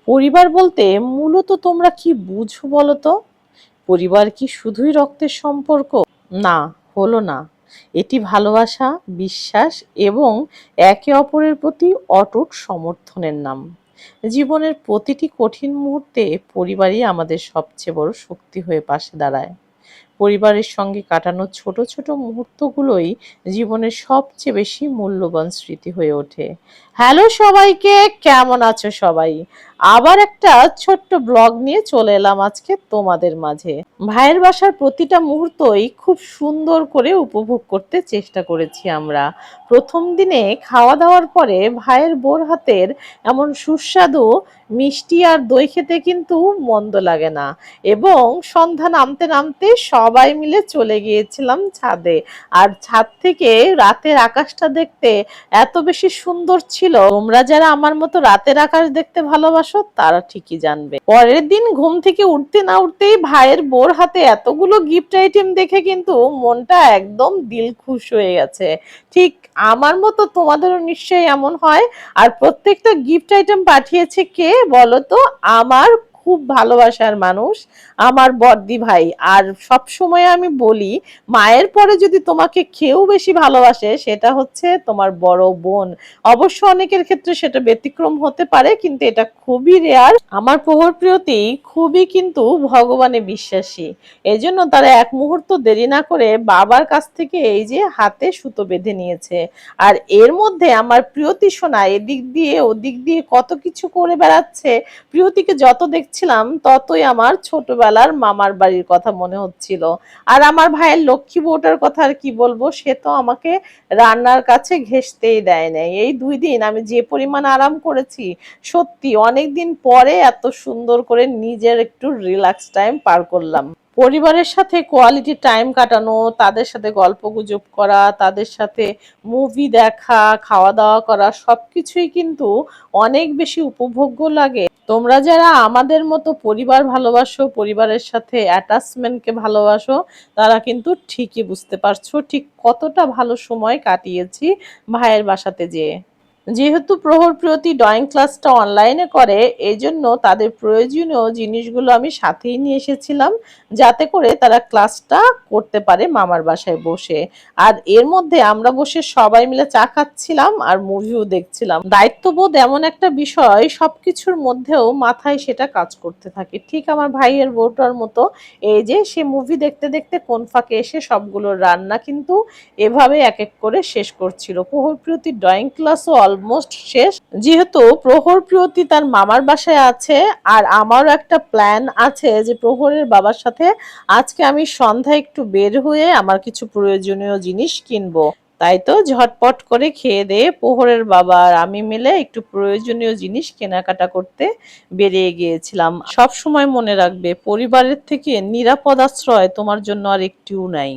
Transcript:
পরিবার বলতে মূলত তোমরা কি বুঝো বলো তো? পরিবার কি শুধুই রক্তের সম্পর্ক? না, হলো না। এটি ভালোবাসা, বিশ্বাস এবং একে অপরের প্রতি অটুট সমর্থনের নাম। জীবনের প্রতিটি কঠিন মুহূর্তে পরিবারই আমাদের সবচেয়ে বড় শক্তি হয়ে পাশে দাঁড়ায়। পরিবারের সঙ্গে কাটানো ছোট ছোট মুহূর্তগুলোই জীবনের সবচেয়ে বেশি মূল্যবান স্মৃতি হয়ে ওঠে। হ্যালো সবাইকে, কেমন আছো সবাই? আবার একটা ছোট্ট ব্লগ নিয়ে চলে এলাম আজকে তোমাদের মাঝে। ভাইয়ের বাসার প্রতিটা মুহূর্তই খুব সুন্দর করে উপভোগ করতে চেষ্টা করেছি আমরা। প্রথম দিনে খাওয়া দাওয়ার পরে ভাইয়ের বোর হাতের এমন সুস্বাদু মিষ্টি আর দই খেতে কিন্তু মন্দ লাগে না। এবং সন্ধ্যা নামতে নামতে সবাই মিলে চলে গিয়েছিলাম ছাদে। আর ছাদ থেকে রাতের আকাশটা দেখতে এত বেশি সুন্দর ছিল। তোমরা যারা আমার মতো রাতের আকাশ দেখতে ভালোবাসো তারা ঠিকই জানবে। পরের দিন ঘুম থেকে উঠতে না উঠতেই ভাইয়ের বোর হাতে এতগুলো গিফট আইটেম দেখে কিন্তু মনটা একদম দিল খুশ হয়ে গেছে। ঠিক আমার মতো তোমাদেরও নিশ্চয়ই এমন হয়। আর প্রত্যেকটা গিফট আইটেম পাঠিয়েছে কে বলো তো? আমার খুব ভালোবাসার মানুষ, আমার বড়দি ভাই। আর সব সময় আমি বলি, মায়ের পরে যদি তোমাকে কেউ বেশি ভালোবাসে সেটা হচ্ছে তোমার বড় বোন। অবশ্য অনেকের ক্ষেত্রে সেটা ব্যতিক্রম হতে পারে, কিন্তু এটা খুবই রেয়ার। আমার প্রহর প্রিয়তি খুবই কিন্তু ভগবানে বিশ্বাসী। এজন্য তারা এক মুহূর্ত দেরি না করে বাবার কাছ থেকে এই যে হাতে সুতো বেঁধে নিয়েছে। আর এর মধ্যে আমার প্রিয়তি সোনা এদিক দিয়ে ওদিক দিয়ে কত কিছু করে বেড়াচ্ছে। প্রিয়তিকে যত দেখছিলাম ততই আমার ছোটবেলার মামার বাড়ির কথা মনে হচ্ছিল। আর আমার ভাইয়ের লক্ষ্মী বউটার কথা আর কি বলবো, সে তো আমাকে রান্নার কাছে ঘেঁষতেই দেয় নাই। এই 2 দিন আমি যে পরিমাণ আরাম করেছি, সত্যি অনেকদিন পরে এত সুন্দর করে নিজের একটু রিল্যাক্স টাইম পার করলাম। পরিবারের সাথে কোয়ালিটি টাইম কাটানো, তাদের সাথে গল্পগুজব করা, তাদের সাথে মুভি দেখা, খাওয়া দাওয়া করা সবকিছুই কিন্তু অনেক বেশি উপভোগ্য লাগে। তোমরা যারা আমাদের মতো পরিবার ভালোবাসো, পরিবারের সাথে অ্যাটাচমেন্টকে ভালোবাসো, তারা কিন্তু ঠিকই বুঝতে পারছো ঠিক কতটা ভালো সময় কাটিয়েছি ভাইয়ের বাসাতে যেয়ে। যেহেতু প্রহর প্রিয়তি ড্রয়িং ক্লাসটা অনলাইনে করে, এই জন্য তাদের প্রয়োজনীয় জিনিসগুলো আমি সাথেই নিয়ে এসেছিলাম, যাতে করে তারা ক্লাসটা করতে পারে মামার বাসায় বসে। আর এর মধ্যে আমরা বসে সবাই মিলে চা খাচ্ছিলাম আর মুভিও দেখছিলাম। দায়িত্ববোধ এমন একটা বিষয়, সবকিছুর মধ্যেও মাথায় সেটা কাজ করতে থাকে। ঠিক আমার ভাইয়ের বউটার মতো, এই যে সে মুভি দেখতে দেখতে কোন ফাঁকে এসে সবগুলো রান্না কিন্তু এভাবে এক এক করে শেষ করছিল। প্রহর প্রিয়তির ড্রয়িং ক্লাসও অলমোস্ট শেষ। যেহেতু প্রহর প্রিয়তি তার মামার বাসায় আছে, আর আমারও একটা প্ল্যান আছে যে প্রহরের বাবার সাথে আজকে আমি সন্ধ্যায় একটু বের হয়ে আমার কিছু প্রয়োজনীয় জিনিস কিনবো। তাই তো ঝটপট করে খেয়ে দিয়ে প্রহরের বাবা আর আমি মিলে একটু প্রয়োজনীয় জিনিস কেনাকাটা করতে বেরিয়ে গিয়েছিলাম। সব সময় মনে রাখবে, পরিবারের থেকে নিরাপদ আশ্রয় তোমার জন্য আর একটিও নাই।